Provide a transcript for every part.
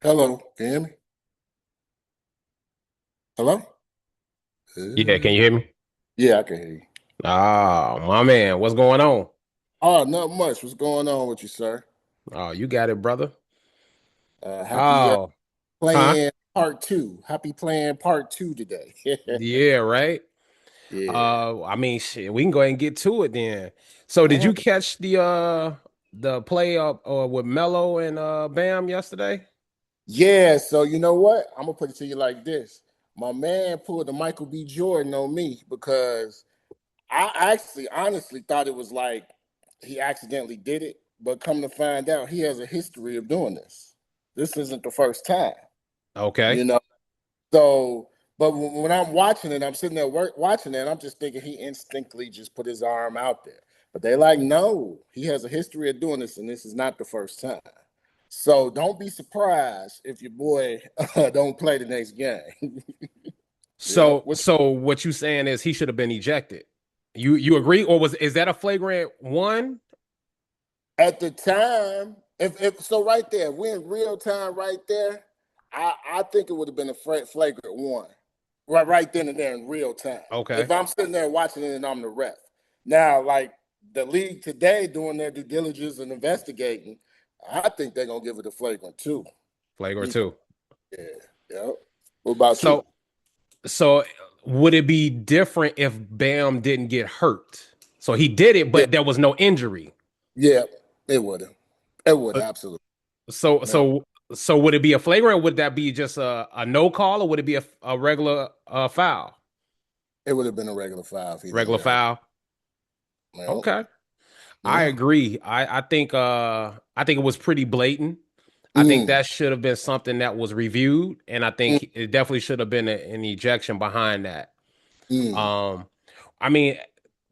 Hello, can you hear me? Hello? Yeah, can Uh, you hear me? yeah, I can hear you. Oh, my man, what's going on? Oh, not much. What's going on with you, sir? Oh, you got it, brother. Happy Oh, huh? playing part two. Happy playing part two today. Yeah, right. Yeah. I mean, shit, we can go ahead and get to it then. So, did Uh, you catch the play up with Melo and Bam yesterday? yeah, so you know what? I'm gonna put it to you like this. My man pulled the Michael B. Jordan on me because I actually honestly thought it was like he accidentally did it, but come to find out he has a history of doing this. This isn't the first time, Okay. you know. So, but when I'm watching it, I'm sitting there watching it, I'm just thinking he instinctively just put his arm out there. But they like, no, he has a history of doing this, and this is not the first time. So don't be surprised if your boy don't play the next game. Yeah. So what you saying is he should have been ejected. You agree, or is that a flagrant one? At the time, if so, right there, we're in real time, right there. I think it would have been a flagrant one, right then and there in real time. If Okay. I'm sitting there watching it and I'm the ref. Now, like the league today doing their due diligence and investigating, I think they're gonna give it a flagrant two. Flagrant Because two. yeah, yeah. What about you? So So would it be different if Bam didn't get hurt? So he did it, Yeah, but there was no injury. yeah, it would have. It would Uh, absolutely. So No, so so would it be a flagrant? Or would that be just a no call, or would it be a regular foul? it would have been a regular foul if he didn't Regular get hurt. foul. No, Okay, I yeah. agree. I think it was pretty blatant. I think Mm, that should have been something that was reviewed, and I mm, think it definitely should have been an ejection behind that. mm. Um, I mean,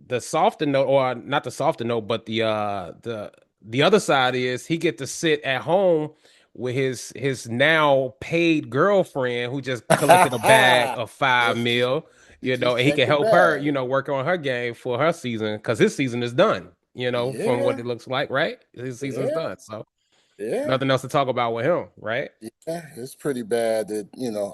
the softer note, or not the softer note, but the other side is he get to sit at home with his now paid girlfriend who just collected a bag of five Just mil, just and he check can the help her, bag. work on her game for her season because his season is done, from what Yeah, it looks like, right? His season's yeah, done, so yeah, nothing else to talk about with him, right? yeah. It's pretty bad that,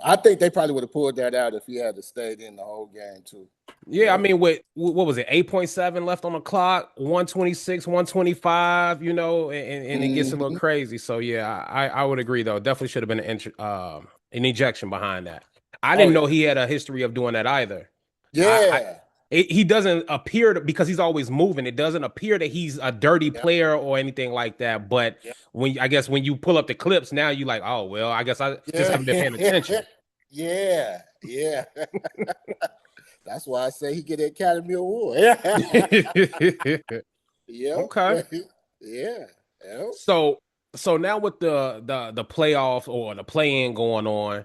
I think they probably would have pulled that out if he had to stayed in the whole game too. Yeah, I Yep. mean, with what was it, 8.7 left on the clock, 126, 125, and it gets a little Hmm. crazy. So yeah, I would agree though. Definitely should have been an ejection behind that. I Oh didn't know yeah. he had a history of doing that either. I Yeah. he doesn't appear to, because he's always moving. It doesn't appear that he's a dirty Yep. player or anything like that. But Yep. I guess when you pull up the clips now, you like, oh well, I guess I just Yeah. haven't been paying attention. Yeah. Yeah. That's why I say he get the Academy Award. Yeah. Yep. Okay. Yeah. Yep. So now with the playoffs or the play-in going on,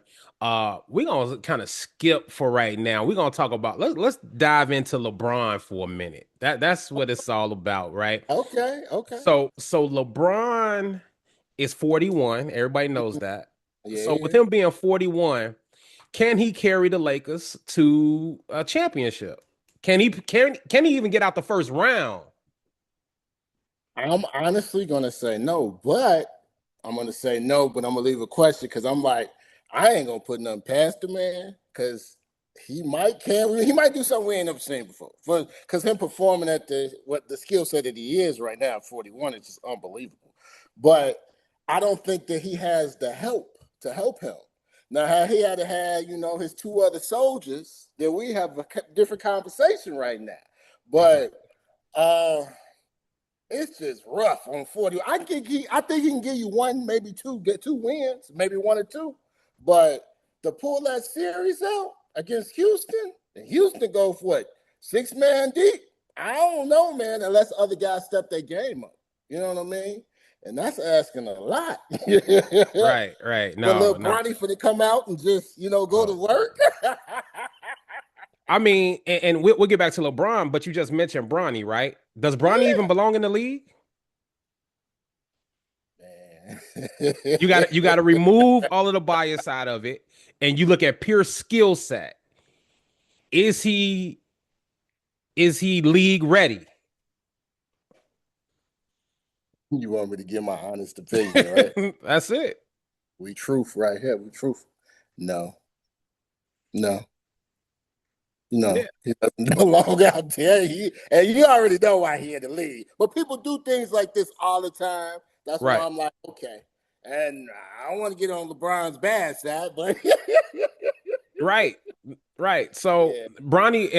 we're gonna kind of skip for right now. We're gonna talk about, let's dive into LeBron for a minute. That's what it's all about, right? Okay. Okay. So LeBron is 41. Everybody knows that. So with Yeah. him being 41, can he carry the Lakers to a championship? Can he even get out the first round? I'm honestly gonna say no, but I'm gonna say no, but I'm gonna leave a question because I'm like, I ain't gonna put nothing past the man because he might do something we ain't never seen before. Because him performing at the skill set that he is right now at 41 is just unbelievable. But I don't think that he has the help to help him. Now, had he had to have, his two other soldiers, then we have a different conversation right now. Mhm. But it's just rough on 40. I think he can give you one, maybe two, get two wins, maybe one or two. But to pull that series out against Houston, and Houston go for what? 6 man deep? I don't know, man, unless other guys step their game up. You know what I mean? And that's asking a lot. Right, right. For No, little no. Bronny for to come out and just, go to Oh. work. I mean, and we'll get back to LeBron, but you just mentioned Bronny, right? Does Bronny even Yeah, belong in the league? man. You got to remove all of the bias out of it, and you look at pure skill set. Is he league ready? You want me to give my honest opinion, right? That's it. We truth right here. We truth. No, no, Yeah. no. He doesn't belong out there. And you already know why he in the league. But people do things like this all the time. That's why Right. I'm like, okay. And I don't want to get on LeBron's bad side, but Right. Right. So yeah. Bronny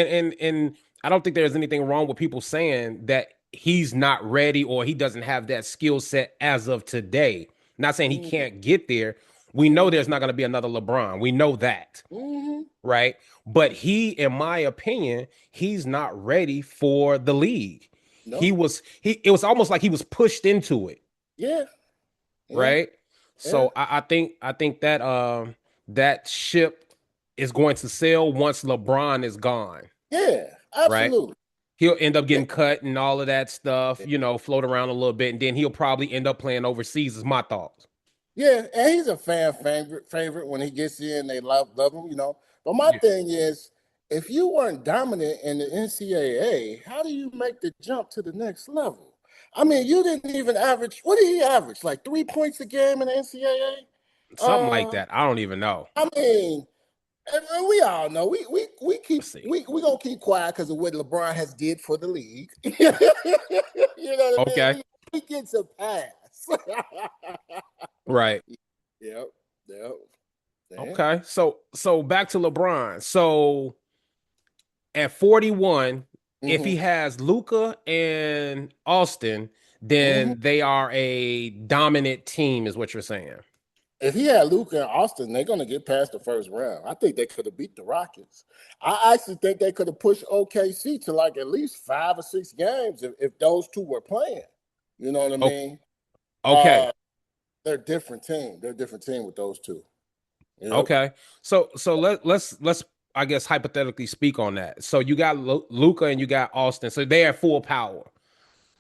and I don't think there's anything wrong with people saying that he's not ready or he doesn't have that skill set as of today. Not saying he Mm-hmm. can't get there. We know Mm-hmm. there's not going to be another LeBron. We know that, Mm-hmm. right? But he, in my opinion, he's not ready for the league. No. It was almost like he was pushed into it, Yeah. Yeah. right? Yeah. So I think that that ship is going to sail once LeBron is gone, Yeah. right? Absolutely. He'll end up Yeah. getting cut and all of that stuff, Yeah. float around a little bit, and then he'll probably end up playing overseas, is my thoughts. Yeah, and he's a fan favorite when he gets in. They love him, you know. But my Yeah. thing is, if you weren't dominant in the NCAA, how do you make the jump to the next level? I mean, you didn't even average. What did he average? Like 3 points a game in the NCAA? Something like that. I don't even know. I mean, and we all know we keep Let's see. we gonna keep quiet because of what LeBron has did for the league. You know what I mean? Okay. We get a pass. Right. Yep. Yep. Yeah. Okay. So back to LeBron. So at 41, if he Mm-hmm. has Luca and Austin, Mm-hmm. then they are a dominant team, is what you're saying. If he had Luka and Austin, they're gonna get past the first round. I think they could have beat the Rockets. I actually think they could have pushed OKC to like at least 5 or 6 games if those two were playing. You know what I O- mean? Okay. Uh, they're a different team. They're a different team with those two. Yep. Okay. So let's I guess hypothetically speak on that. So you got Luca and you got Austin. So they are full power.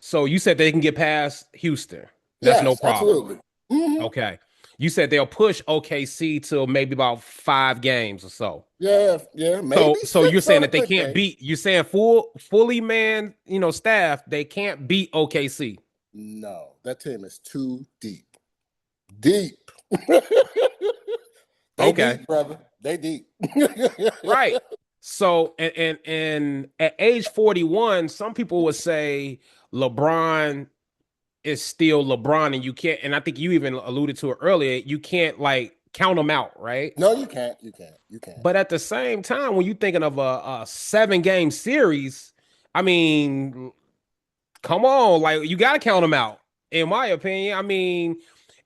So you said they can get past Houston. That's no Yes, problem. absolutely. Hmm. Okay. You said they'll push OKC to maybe about 5 games or so. Yeah, yeah, maybe So you're six saying on a that they good can't day. beat, you're saying fully man, staff, they can't beat OKC. No, that team is too deep. Deep. They Okay. deep, brother. They deep. Right. So and at age 41, some people would say LeBron is still LeBron and you can't, and I think you even alluded to it earlier, you can't like count him out, right? No, you can't. You can't. You can't. But at the same time, when you're thinking of a 7 game series, I mean, come on, like you gotta count him out. In my opinion, I mean,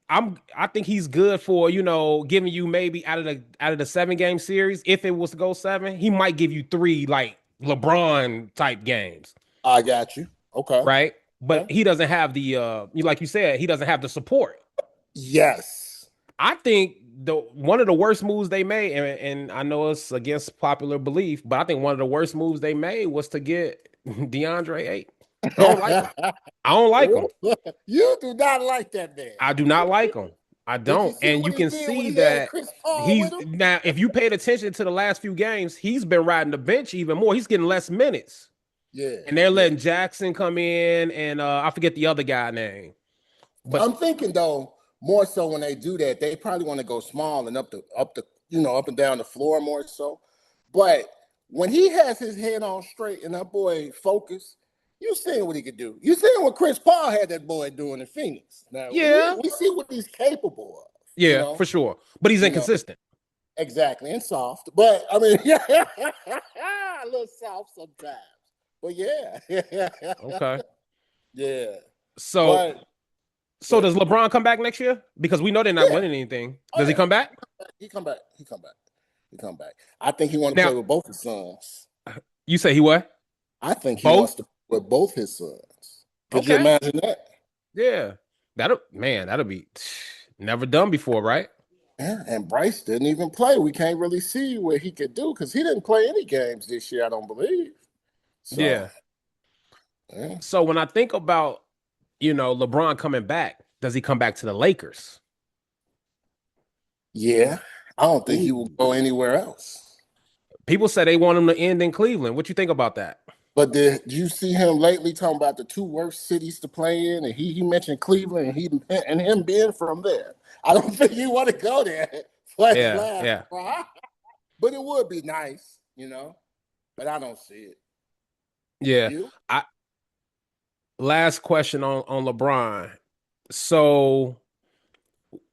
I think he's good for giving you maybe out of the 7 game series. If it was to go 7, he might give you 3 like LeBron type games, I got you. Okay. right? But Okay. he doesn't have the like you said, he doesn't have the support. Yes. I think the one of the worst moves they made, and I know it's against popular belief, but I think one of the worst moves they made was to get DeAndre 8. I don't like him. I don't like him. You do not like that man. I do not like him. I Did you don't. see And what you he can did when see he had that Chris Paul he's with him? now, if you paid attention to the last few games, he's been riding the bench even more. He's getting less minutes. Yeah, And they're yeah. letting Jackson come in and I forget the other guy name. But I'm thinking though, more so when they do that, they probably want to go small and up the up and down the floor more so. But when he has his head on straight and that boy focused, you seen what he could do. You seen what Chris Paul had that boy doing in Phoenix. Now yeah, we see what he's capable of. You yeah, know, for sure. But he's you know inconsistent. exactly and soft. But I mean, yeah, a little soft sometimes. But yeah, Okay. yeah. So But so but does LeBron come back next year? Because we know they're not yeah, winning anything. oh Does he yeah, come back? he come back. He come back. He come back. I think he want to Now, play with both his sons. you say he what? I think he Both? wants to play with both his sons. Could you Okay. imagine that? Yeah. That'll be never done before, right? Yeah, and Bryce didn't even play. We can't really see what he could do because he didn't play any games this year, I don't believe. So, Yeah. yeah. So when I think about, LeBron coming back, does he come back to the Lakers? Yeah, I don't think he will Ooh. go anywhere else. People say they want him to end in Cleveland. What you think about that? But did you see him lately talking about the two worst cities to play in? And he mentioned Cleveland and him being from there. I don't think you want to go there for his Yeah, last yeah, cry. But it would be nice, you know. But I don't see it. yeah. You? I last question on LeBron. So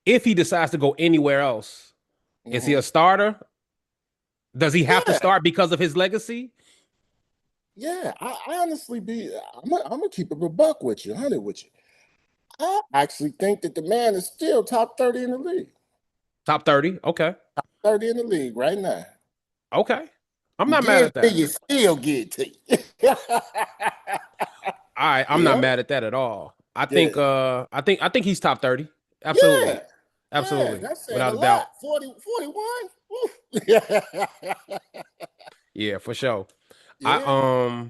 if he decides to go anywhere else, is he a Mm-hmm. starter? Does he have to Yeah, start because of his legacy? yeah. I honestly be. I'm gonna keep it a buck with you, 100 with you. I actually think that the man is still top 30 in the league. Top 30. Okay. 30 in the league right now. Okay. I'm You not mad give at to that. you, still give to you. All right, I'm not Yeah, mad at that at all. yeah, I think he's top 30. yeah, Absolutely. yeah. Absolutely. That's saying a Without a doubt. lot. 40, 41. Yeah, Yeah, for sure. I yeah.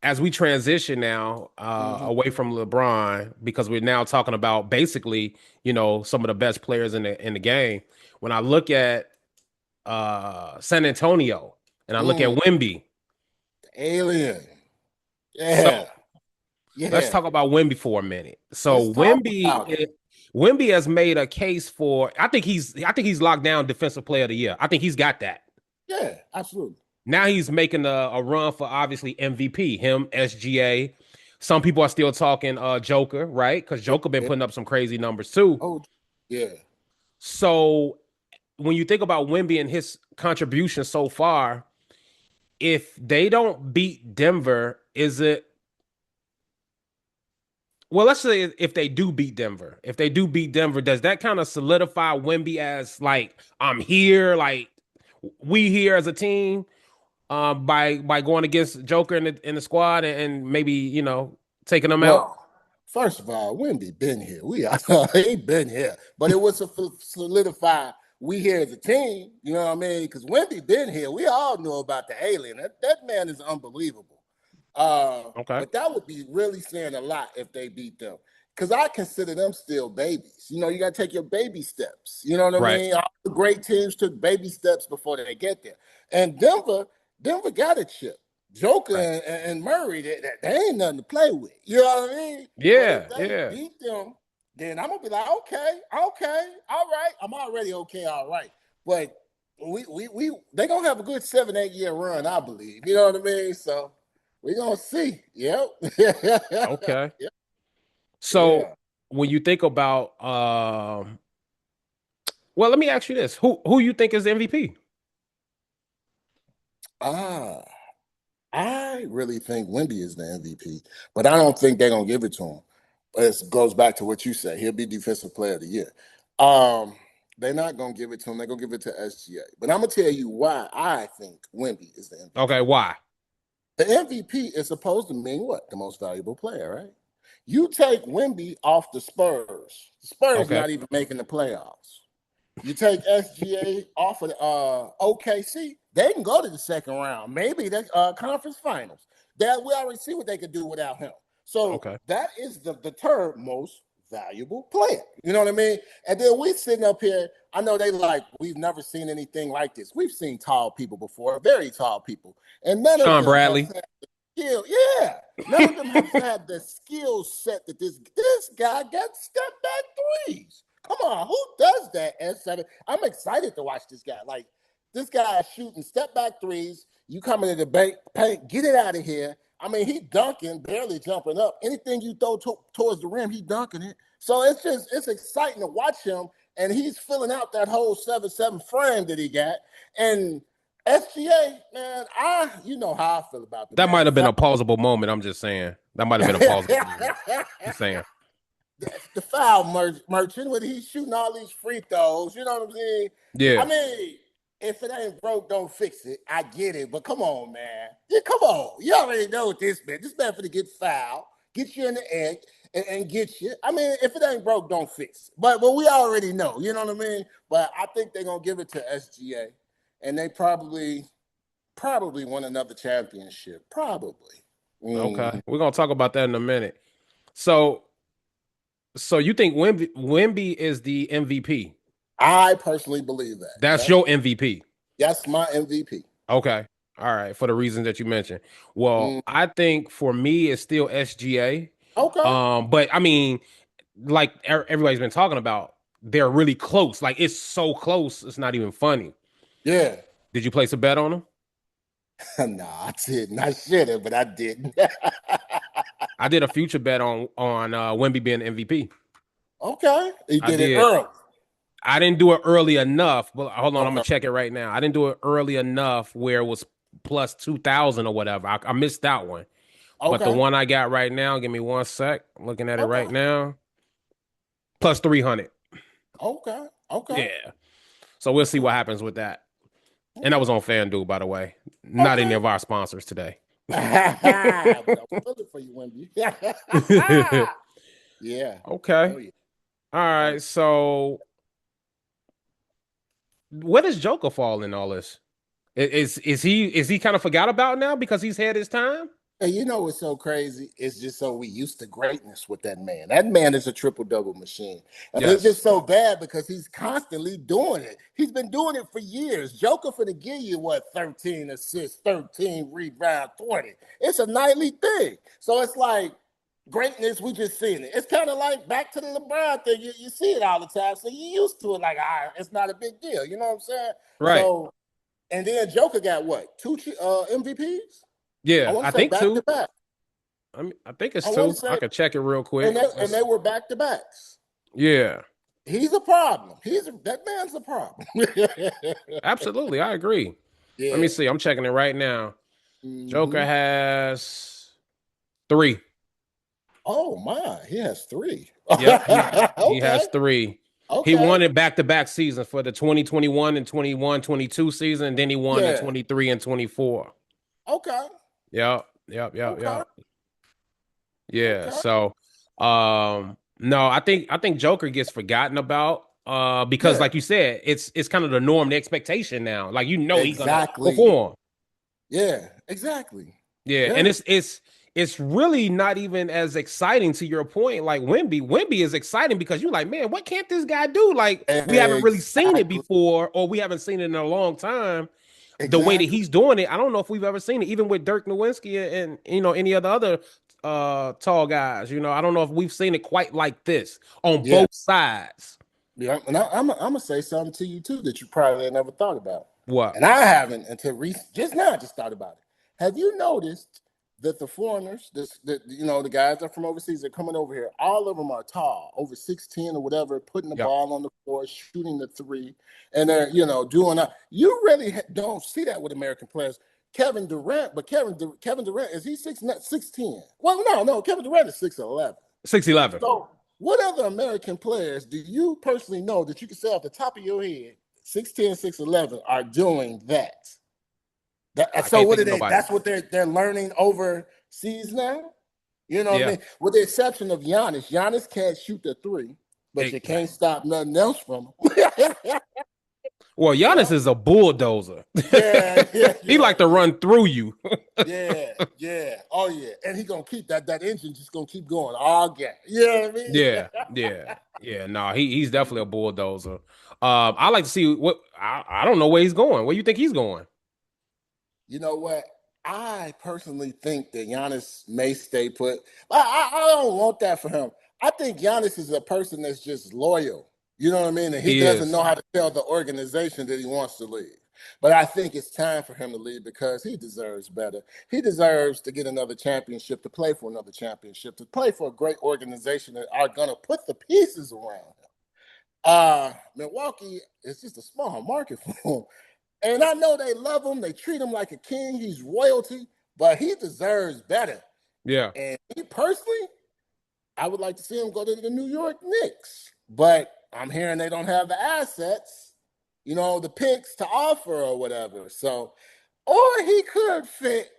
as we transition now Hmm. away from LeBron because we're now talking about basically, some of the best players in the game. When I look at San Antonio and I look at Mm, Wemby. alien. So Yeah, let's yeah. talk about Wemby for a minute. Let's So talk about it. Wemby has made a case for I think he's locked down defensive player of the year. I think he's got that. Yeah, absolutely. Now he's making a run for obviously MVP, him, SGA. Some people are still talking Joker, right? Because Yeah, Joker been yeah. putting up some crazy numbers too. Oh, yeah. So when you think about Wemby and his contribution so far, if they don't beat Denver, is it well, let's say if they do beat Denver, does that kind of solidify Wemby as like I'm here, like we here as a team, by going against Joker in the squad and maybe taking them out? Well, first of all, Wimby been here. We are he been here, but it was to solidify we here as a team. You know what I mean? Because Wimby been here. We all know about the alien. That man is unbelievable. Okay, But that would be really saying a lot if they beat them. Because I consider them still babies. You know, you got to take your baby steps. You know what I right. mean? All the great teams took baby steps before they get there. And Denver got a chip. Joker Right. and Murray, they ain't nothing to play with. You know what I mean? But if Yeah, they yeah. beat them, then I'm gonna be like, okay, okay, all right. I'm already okay, all right. But we they gonna have a good 7, 8 year run, I believe. You know what I mean? So we're gonna see. Yep. Okay. Yep. So Yeah. when you think about, well, let me ask you this: who you think is the MVP? Ah, I really think Wemby is the MVP, but I don't think they're gonna give it to him. It goes back to what you said. He'll be defensive player of the year. Um, they're not gonna give it to him. They're gonna give it to SGA. But I'm gonna tell you why I think Wemby is the MVP. Okay, why? The MVP is supposed to mean what? The most valuable player, right? You take Wemby off the Spurs. The Spurs Okay, not even making the playoffs. You take SGA off of OKC, they can go to the second round, maybe the conference finals. That we already see what they could do without him. So okay. that is the third most valuable player. You know what I mean? And then we sitting up here. I know they like we've never seen anything like this. We've seen tall people before, very tall people, and none of Sean them have Bradley. skill. Yeah, none of them have had the skill set that this guy got step back threes. Come on, who does that at 7? I'm excited to watch this guy. Like this guy is shooting step back threes. You come into the bank, paint, get it out of here. I mean, he dunking, barely jumping up. Anything you throw towards the rim, he dunking it. So it's exciting to watch him, and he's filling out that whole 7-7 frame that he got. And SGA, man, you know how I feel about the That man. might The have been a foul, pausable moment. I'm just saying. That might have been a pausable moment. Just saying. the foul merchant when he's shooting all these free throws. You know what I'm saying? I Yeah. mean, if it ain't broke, don't fix it. I get it, but come on, man. Yeah, come on. You already know what this man. This man for to get foul, get you in the edge, and get you. I mean, if it ain't broke, don't fix it. But we already know. You know what I mean? But I think they're gonna give it to SGA, and they probably won another championship. Probably. Okay. Mm. We're gonna talk about that in a minute. So, so you think Wemby is the MVP? I personally believe that. That's Yes, your MVP. that's my MVP. Okay. All right, for the reasons that you mentioned. Well, Mm, I think for me it's still SGA. okay. But I mean, like everybody's been talking about, they're really close. Like it's so close, it's not even funny. Yeah. Did you place a bet on them? No, I didn't. I should have, but I didn't. I did a future bet on Wemby being MVP. Okay. He I did it did. early. I didn't do it early enough, but hold on, I'm gonna Okay. check it right now. I didn't do it early enough where it was plus 2,000 or whatever. I missed that one. But the Okay. one I got right now, give me one sec. I'm looking at it Okay. right now. Plus 300. Okay. Okay. Yeah. So we'll see Okay. what happens with that. And that Okay. was on FanDuel, by the way. Not any Okay. of our sponsors today. But I'm pulling for you, Wimby. Yeah. Okay. Oh yeah. All Oh yeah. right. So where does Joker fall in all this? Is he kind of forgot about now because he's had his time? And you know what's so crazy? It's just so we used to greatness with that man. That man is a triple double machine. And it's just Yes. so bad because he's constantly doing it. He's been doing it for years. Joker for the give you what 13 assists, 13 rebound, 20. It's a nightly thing. So it's like greatness, we just seen it. It's kind of like back to the LeBron thing. You see it all the time. So you used to it like, all right, it's not a big deal. You know what I'm saying? Right. So and then Joker got what? Two MVPs? I Yeah. want I to say think back to two. back. I think it's I want two. to I say, could check it real and quick. they were back to backs. Yeah. He's a problem. That man's a problem. Absolutely. I agree. Let me Yeah. see. I'm checking it right now. Joker Hmm. has three. Oh my, he has three. Yep, he Okay. has three. He Okay. won it back-to-back seasons for the 2021 and 21-22 season, and then he won the Yeah. 23 and 24. Okay. Yep, yep, yep, Okay. yep. Yeah, Okay. so no, I think Joker gets forgotten about because Yeah. like you said, it's kind of the norm, the expectation now. Like he's gonna Exactly. perform. Yeah. Exactly. Yeah, and Yeah. it's really not even as exciting to your point. Like Wimby, Wimby is exciting because you're like, man, what can't this guy do? Like we haven't really seen it Exactly. before, or we haven't seen it in a long time. The way that Exactly. he's doing it, I don't know if we've ever seen it, even with Dirk Nowitzki and any other tall guys. I don't know if we've seen it quite like this on Yeah. both sides. Yeah, and I'm gonna say something to you too that you probably never thought about, What? and I haven't until just now. I just thought about it. Have you noticed that the foreigners, the guys that are from overseas, are coming over here. All of them are tall, over 6'10" or whatever, putting the Yep. ball on the floor, shooting the three, and they're doing that. You really don't see that with American players. Kevin Durant, but Kevin Durant is he 6'10"? Well, no, Kevin Durant is 6'11". 6'11. So, what other American players do you personally know that you can say off the top of your head, 6'10", 6'11", are doing that? I So can't what think are of they? nobody. That's what they're learning overseas now. You know what I Yeah. mean? With the exception of Giannis. Giannis can't shoot the three, but you can't stop nothing else from him. Well, Giannis Yeah, is a bulldozer. yeah, yeah, He yeah, like to yeah. run through you. Yeah, yeah, oh yeah, and he gonna keep that engine just gonna keep going all game. You know what I mean? Yeah, yeah, yeah. No, he's definitely a bulldozer. I like to see I don't know where he's going. Where you think he's going? You know what? I personally think that Giannis may stay put. I don't want that for him. I think Giannis is a person that's just loyal. You know what I mean? And he He doesn't is. know how to tell the organization that he wants to leave. But I think it's time for him to leave because he deserves better. He deserves to get another championship, to play for another championship, to play for a great organization that are going to put the pieces around him. Milwaukee is just a small market for him. And I know they love him. They treat him like a king. He's royalty, but he deserves better. Yeah. And me personally, I would like to see him go to the New York Knicks. But I'm hearing they don't have the assets, the picks to offer or whatever. So, or he could fit,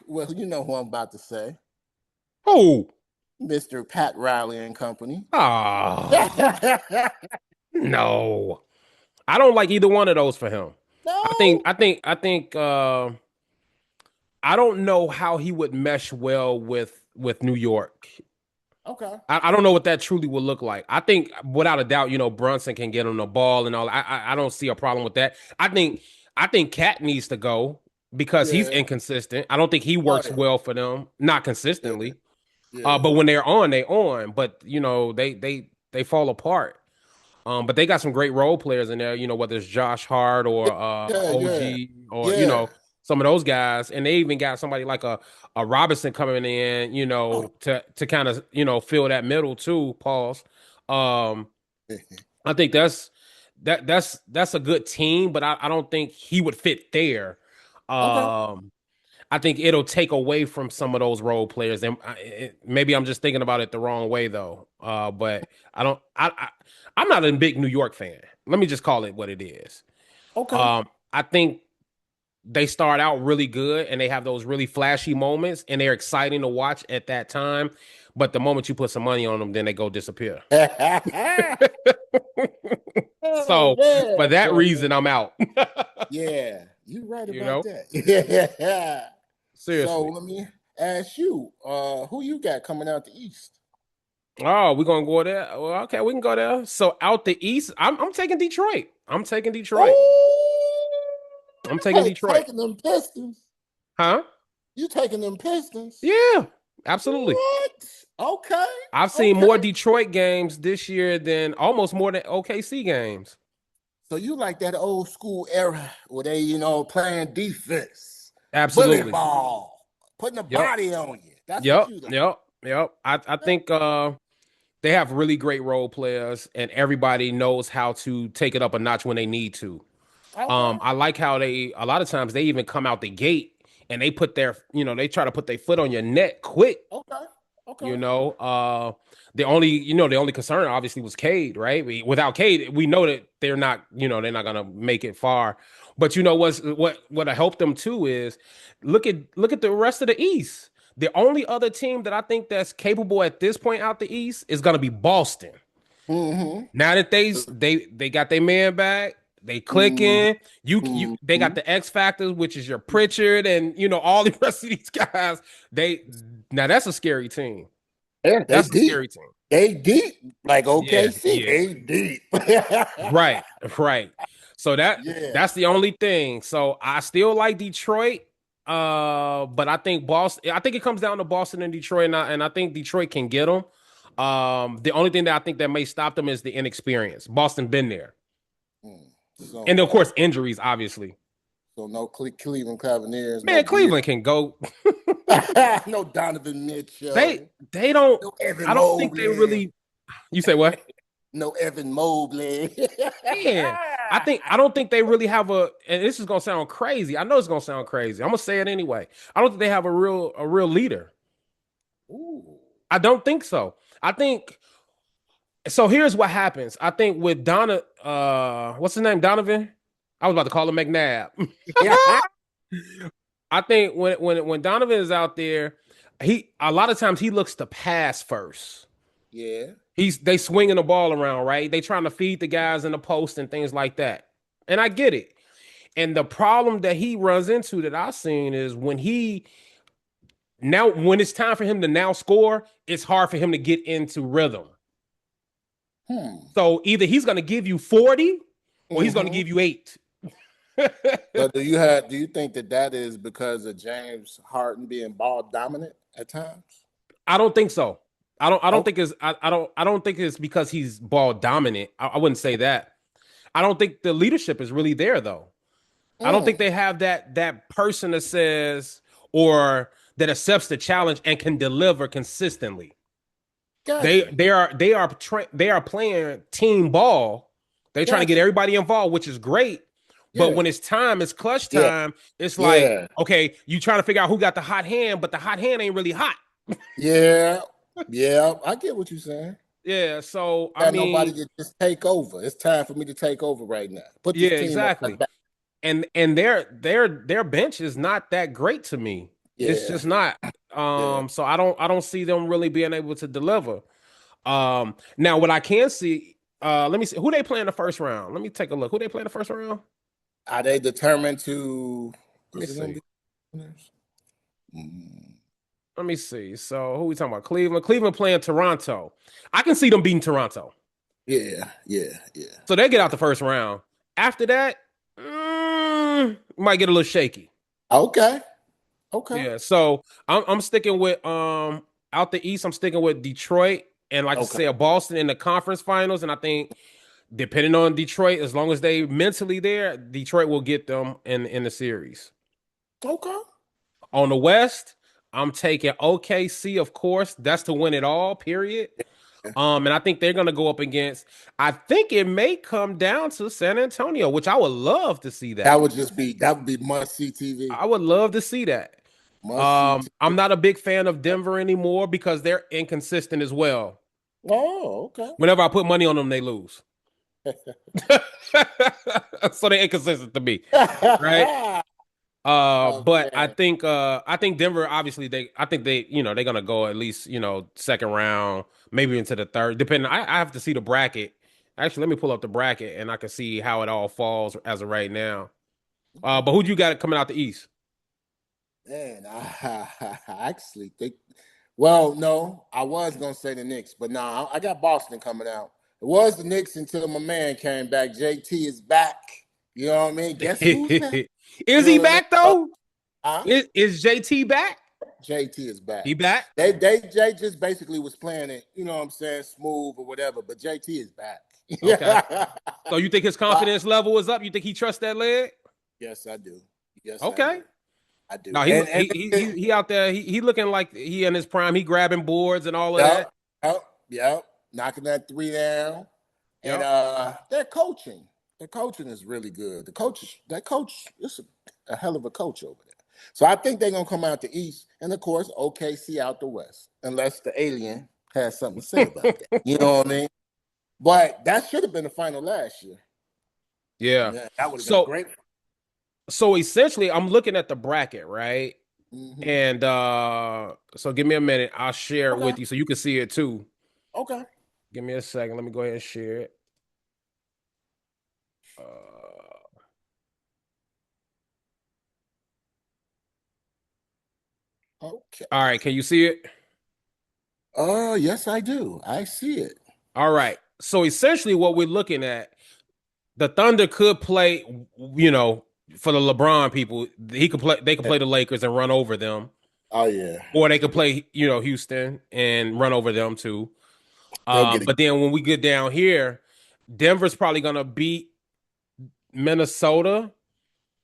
well, you know who I'm about to say, Oh. Mr. Pat Riley and Company. Ah. No. I don't like either one of those for him. I think No. I think I think I don't know how he would mesh well with New York. Okay. I don't know what that truly will look like. I think without a doubt, Brunson can get on the ball and all. I don't see a problem with that. I think Cat needs to go. because he's Yeah. inconsistent. I don't think he Oh works yeah. well for them, not Yeah. consistently. Yeah. But when they're on, they on. But they fall apart. But they got some great role players in there, whether it's Josh Hart or Yeah. Yeah. OG or Yeah. some of those guys, and they even got somebody like a Robinson coming in, Oh. to kind of fill that middle too. Pause. Um, I think that's a good team, but I don't think he would fit there. Okay. Um, I think it'll take away from some of those role players, and maybe I'm just thinking about it the wrong way though. But I don't. I'm not a big New York fan. Let me just call it what it is. Okay. I think they start out really good and they have those really flashy moments, and they're exciting to watch at that time. But the moment you put some money on them, then they go disappear. Oh So for man, that boy. reason, I'm out. Yeah, you right You about know, that. Yeah. So seriously. let me ask you, who you got coming out the East? Oh, we're gonna go there. Well, okay, we can go there. So out the east, I'm taking Detroit. I'm taking Detroit. Oh, I'm you taking Detroit. taking them Pistons? Huh? You taking them Pistons? Yeah, absolutely. What? Okay, I've seen okay. more Detroit games this year than almost more than OKC games. So you like that old school era where they, playing defense, bully Absolutely. ball, putting a Yep. body on you. That's what Yep. you like. Yep. Yep. I think they have really great role players and everybody knows how to take it up a notch when they need to. Okay, I like how they a lot of times they even come out the gate and they put they try to put their foot on your neck quick. okay, okay. You know, the only concern obviously was Cade, right? Without Cade, we know that they're not gonna make it far. But what I hope them too is look at the rest of the East. The only other team that I think that's capable at this point out the East is gonna be Boston. Mm-hmm. Now that they got their man back, they Mm-hmm. clicking. They got Mm-hmm. the X factors, which is your Pritchard and all the rest of these guys. They Now that's a scary team. Yeah, they That's a deep. scary team. They deep. Like Yeah, OKC, yeah. they deep. Right, right. So Yeah. that's the only thing. So I still like Detroit. But I think Boston. I think it comes down to Boston and Detroit, and I think Detroit can get them. The only thing that I think that may stop them is the inexperience. Boston been there, Mm. and So, of course injuries, obviously. no Cleveland Cavaliers, no Man, Beard, Cleveland can go. no Donovan They Mitchell, they don't. no Evan I don't think they Mobley, really. You say what? no Evan Mobley. Man, I don't think they really have a, and this is gonna sound crazy. I know it's gonna sound crazy. I'm gonna say it anyway. I don't think they have a real leader. Ooh. I don't think so. I think so. Here's what happens. I think with what's his name? Donovan. I was about to call him McNabb. I think when Donovan is out there, he a lot of times he looks to pass first. Yeah. They swinging the ball around, right? They trying to feed the guys in the post and things like that. And I get it. And the problem that he runs into that I've seen is when it's time for him to now score, it's hard for him to get into rhythm. Hmm. So either he's going to give you 40 or he's going to Mm-hmm. give you 8. So do you think that is because of James Harden being ball dominant at times? I don't think so. I don't Okay. think it's I don't think it's because he's ball dominant. I wouldn't say that. I don't think the leadership is really there though. I don't think Mm. they have that person that says or that accepts the challenge and can deliver consistently. They Gotcha. they are they are they are playing team ball. They're trying to get Gotcha. everybody involved, which is great. But Yeah. when it's time, it's clutch Yeah. time. It's like, Yeah. okay, you trying to figure out who got the hot hand, but the hot hand ain't really hot. Yeah. Yeah. I get what you're saying. Yeah, so I Got nobody mean, to just take over. It's time for me to take over right now. Put yeah, this team on my exactly. back. And their bench is not that great to me. It's Yeah. just not. Yeah. So I don't see them really being able to deliver. Now what I can see, let me see who they play in the first round. Let me take a look. Who they play in the first round? Are they determined to? Let me Is it going to see. be winners? Mm. Let me see. So who we talking about? Cleveland. Cleveland playing Toronto. I can see them beating Toronto. Yeah. Yeah. Yeah. So they get out the first round. After that, might get a little shaky. Okay. Okay. Yeah, so I'm sticking with out the East. I'm sticking with Detroit and like I Okay. said, Boston in the conference finals. And I think depending on Detroit, as long as they mentally there, Detroit will get them in the series. Okay. On the West, I'm taking OKC, of course. That's to win it all, period. And I think they're gonna go up against. I think it may come down to San Antonio, which I would love to see that. That would be must see TV. I would love to see that. Must see TV. I'm not a big fan of Denver anymore because they're inconsistent as well. Oh, okay. Whenever I put money on them, they lose. So they're inconsistent to me, right? Oh But man. I think Denver obviously I think they're gonna go at least second round, maybe into the third. Depending, I have to see the bracket. Actually, let me pull up the bracket and I can see how it all falls as of right now. But who do you got coming out the East? Man, I actually think. Well, no, I was gonna say the Knicks, but nah, I got Boston coming out. It was the Knicks until my man came back. JT is back. You know what I mean? Guess who's back? Is You know he what I mean? back though? Huh? Is JT back? JT is back. He back? Jay just basically was playing it, you know what I'm saying, smooth or whatever, but JT is back. Okay. Yeah. So you think his But confidence level is up? You think he trusts that leg? yes, I do. Yes, I Okay. do. I do. No, he out there. He looking like he in his prime. He grabbing boards and all of yep, that. yep. Knocking that three down. And Yep. their coaching. Their coaching is really good. That coach is a hell of a coach over there. So I think they're gonna come out the East, and of course OKC out the West, unless the alien has something to say about that. You know what I mean? But that should have been the final last year. Yeah. Yeah, that would have been a So great. so essentially, I'm looking at the bracket, right? Mm-hmm. And so give me a minute. I'll share it Okay. with you so you can see it too. Okay. Give me a second. Let me go ahead and share it. Uh, Okay. all right. Can you see it? Yes, I do. I see it. All right. So essentially, what we're looking at, the Thunder could play, you know, for the LeBron people, he could play. They could play the Lakers and run over them, Oh yeah. or they could play, Houston and run over them too. They'll get it. But then when we get down here, Denver's probably gonna beat Minnesota.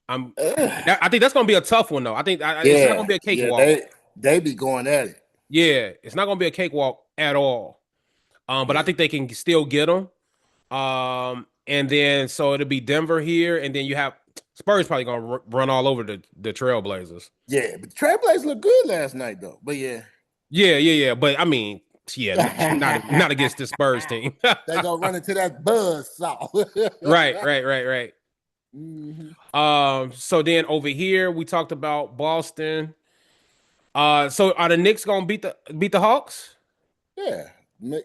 I'm, Ugh. I think that's gonna be a tough one though. I think it's not gonna Yeah. be a Yeah. cakewalk. They be going at it. Yeah, it's not gonna be a cakewalk at all. But I Yeah. think they can still get them. And then so it'll be Denver here, and then you have Spurs probably gonna run all over the Trailblazers. Yeah. But the Trailblazers looked good last night though. But yeah. Yeah. But I mean, yeah, not against the Spurs team. They gonna run into that buzz saw. Right. hmm So then over here we talked about Boston. So are the Knicks gonna beat the Hawks? Yeah.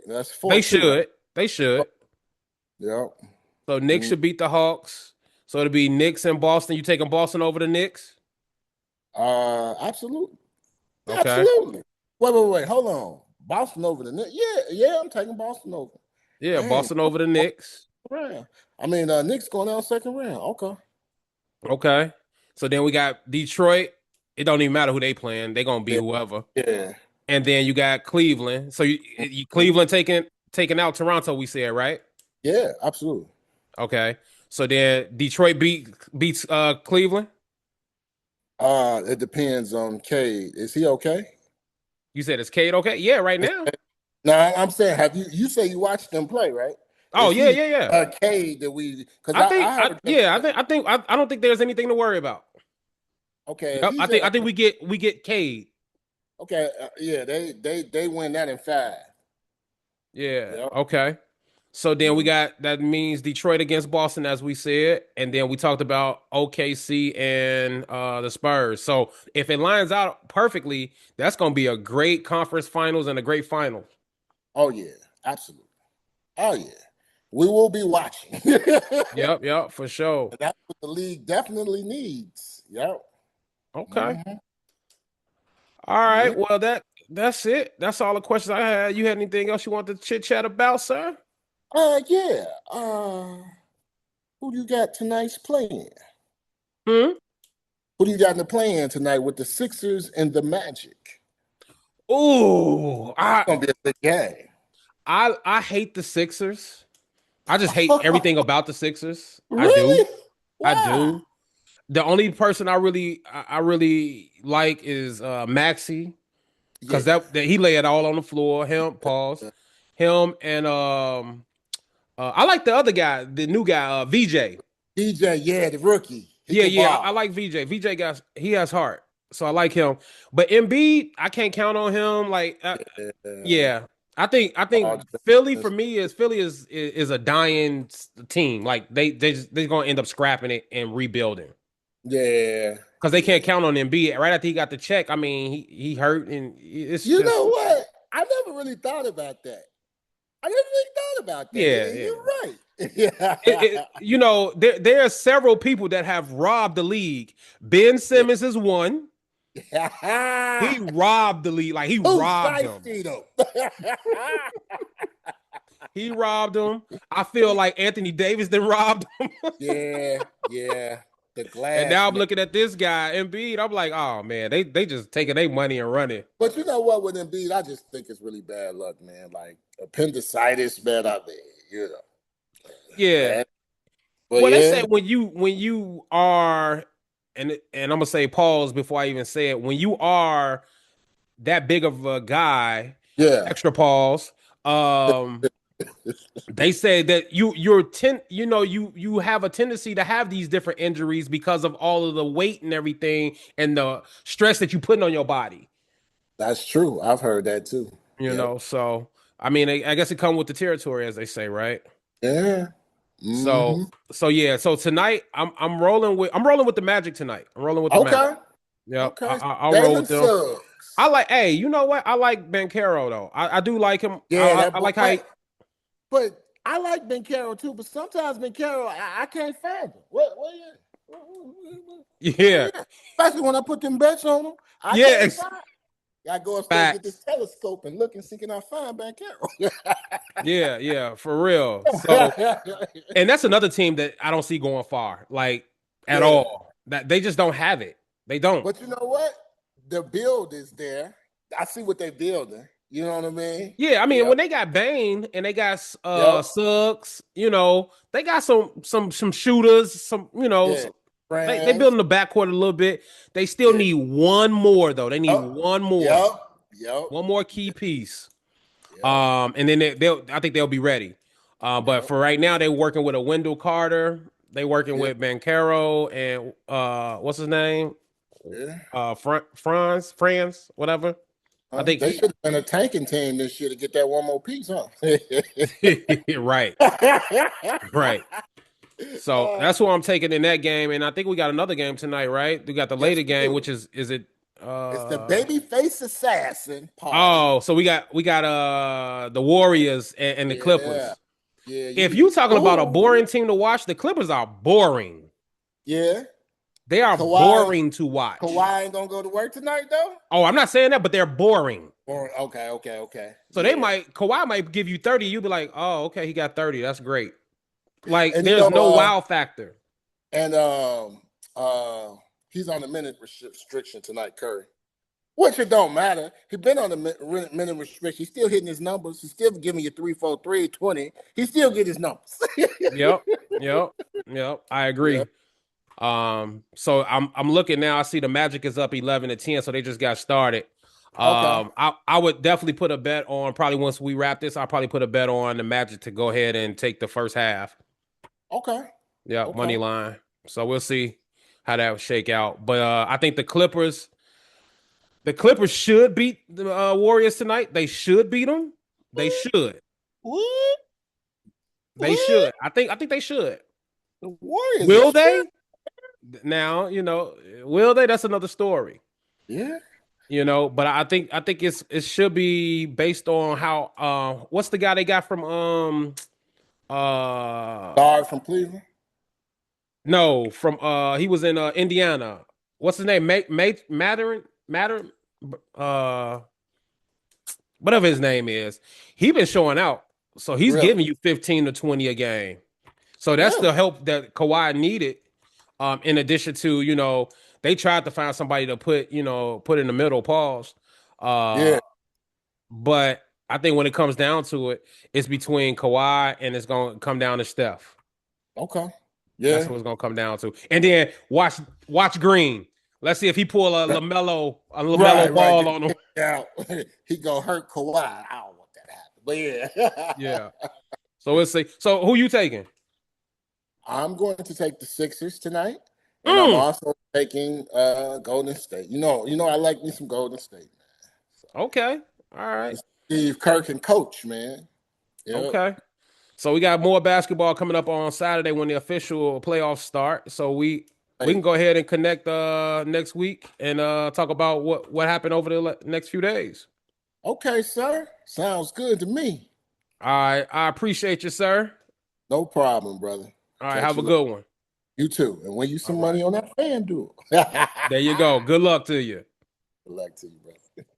That's They 4-2, right? should. They should. Yep. So Knicks Mm. should beat the Hawks. So it'll be Knicks and Boston. You taking Boston over the Knicks? Absolutely. Okay. Absolutely. Wait. Hold on. Boston over the Knicks. Yeah. I'm taking Boston over. Yeah, Dang. Boston over the Knicks. Round. I mean, Knicks going out second round. Okay. Okay. So then we got Detroit. It don't even matter who they playing. They're gonna be Yeah. whoever. Yeah. And then you got Cleveland. So you Cleveland taking out Toronto, we said, right? Yeah. Absolutely. Okay. So then Detroit beats Cleveland. It depends on Cade. Is he okay? You said it's Cade, okay? Yeah, right now. No, I'm saying, you say you watched them play, right? Oh, Is he yeah. Cade that we? Because I think I heard I don't think there's anything to worry about. okay, if Yep, he's I think we get Cade. okay, yeah, they win that in five. Yeah. Yep. Okay. So then we Mhm. got that means Detroit against Boston, as we said, and then we talked about OKC and the Spurs. So if it lines out perfectly, that's going to be a great conference finals and a great final. Oh yeah, absolutely. Oh yeah, we will be watching. Yep, for sure. That's what the league definitely needs. Yep. Okay. hmm All right. Yeah. Well, that's it. That's all the questions I had. You had anything else you want to chit chat about, sir? Yeah. Who you got tonight's playing? Hmm. Who do you got in the play-in tonight with the Sixers and the Magic? Ooh, It's gonna be a good game. I hate the Sixers. I just hate everything about the Sixers. I do. Really? I Why? do. The only person I really like is Maxi because Yeah. that he lay it all on the floor. Him, pause. Him and I like the other guy, the new guy, VJ. DJ, yeah, the rookie. He Yeah, can yeah, ball. I like VJ. VJ got he has heart, so I like him. But Embiid, I can't count on him. Like, Yeah. yeah, I think Oh, Philly for that's- me is Philly is a dying team. Like they're gonna end up scrapping it and rebuilding yeah. because they can't Yeah. count on Embiid. Right after he got the check, I mean he hurt and it's You know just what? I never really thought about that. I never really thought about that. yeah, And yeah. you're right. Yeah. There are several people that have robbed the league. Ben Yeah. Simmons is one. He robbed the league, like he Who's robbed them. feisty though? He robbed them. I feel like Anthony Davis then robbed him. Yeah, yeah. The And glass now I'm man. looking at this guy, Embiid. I'm like, oh man, they just taking their money and running. But you know what? With Embiid, I just think it's really bad luck, man. Like appendicitis, man. I mean, you know, Yeah. man. But Well, they say yeah, when you are, and I'm gonna say pause before I even say it. When you are that big of a guy, yeah. extra pause. Um, they say that you have a tendency to have these different injuries because of all of the weight and everything and the stress that you put on your body. That's true. I've heard that too. Yep. So I mean, I guess it comes with the territory, as they say, right? Yeah. So Hmm. so yeah, so tonight I'm rolling with the Magic tonight. I'm rolling with the Magic. Okay. Yep, Okay. I'll roll Jalen with them. Suggs. I like, hey, you know what? I like Bankero though. I do like him. Yeah, that I boy. like how he, But I like Ben Carroll too. But sometimes Ben Carroll, I can't find him. What? Where yeah, you at? Especially when I put them bets on him, I yeah, can't find. I go upstairs, get this facts. telescope, and look and see can I find Ben Carroll. Yeah, yeah, for real. So, and that's another team that I don't see going far, like at Yeah. all. That they just don't have it. They don't. But you know what? The build is there. I see what they're building. You know what I mean? Yeah, I mean, Yep. when they got Bane and they got Yep. Suggs, they got some shooters, Yeah. they Friends. building the backcourt a little bit. They still Yeah. need one more though. They need Yep. one more, Yep. Yep. one more key piece. Yep. And then I think they'll be ready. But Yep. for right now, they're working with a Wendell Carter. They working Yeah. with Bankero and what's his name? Yeah. Franz, whatever. I Huh? think They should have been a tanking team this year to get that one more piece, huh? right, right. So uh, that's who I'm taking in that game, and I think we got another game tonight, right? We got the yes, later we game, do. which is it? It's the babyface assassin. Pause. Oh, so we got the Warriors and the Yeah. Clippers. Yeah. If you talking about a Oh, boring team to watch, the Clippers are boring. yeah. They are Kawhi. boring to watch. Kawhi ain't gonna go to work tonight though. Oh, I'm not saying that, but they're boring. Or okay, okay, okay. So Yeah. Kawhi might give you 30. You'll be like, oh, okay, he got 30. That's great. Like, And there's no wow factor. and uh he's on a minute restriction tonight, Curry. Which it don't matter. He been on a minute restriction. He's still hitting his numbers. He's still giving you 3, 4, 3, 20. He still get his numbers. Yep, yep, yep. I Yeah. agree. So I'm looking now. I see the Magic is up 11-10, so they just got started. Okay. I would definitely put a bet on probably once we wrap this. I'll probably put a bet on the Magic to go ahead and take the first half. Okay. Yeah, money Okay. line. So we'll see how that will shake out. But I think the Clippers should beat the Warriors tonight. They should beat them. They should. What? They What? should. I think they should. The Warriors are Will scared. they? Now, will they? That's another story. Yeah. But I think it should be based on how what's the guy they got from uh Guard from Cleveland. no from he was in Indiana. What's his name? Matter uh whatever his name is. He been showing out. So he's Really? giving you 15 to 20 a game. So that's Really? the help that Kawhi needed. In addition to, they tried to find somebody to put in the middle, pause. Uh, Yeah. but I think when it comes down to it, it's between Kawhi and it's gonna come down to Steph. Okay. That's Yeah. what it's gonna come down to. And then watch Green. Let's see if he pull a LaMelo Right. ball Get on him. kicked out. He gonna hurt Kawhi. I don't want that to happen. But yeah. Yeah. So let's see. So who you taking? I'm going to take the Sixers tonight. And I'm Mm, also taking Golden State. I like me some Golden State, man. So okay. All right. Steve Kerr can coach, man. Yep. Okay. So we got more basketball coming up on Saturday when the official playoffs start. So we Hey, can go ahead and connect next week and talk about what happened over the next few days. okay, sir. Sounds good to me. All right. I appreciate you, sir. No problem, brother. All right. Catch Have you a later. good one. You too. And win you All some right. money on that fan duel. There you go. Good luck to you. Good luck to you, brother.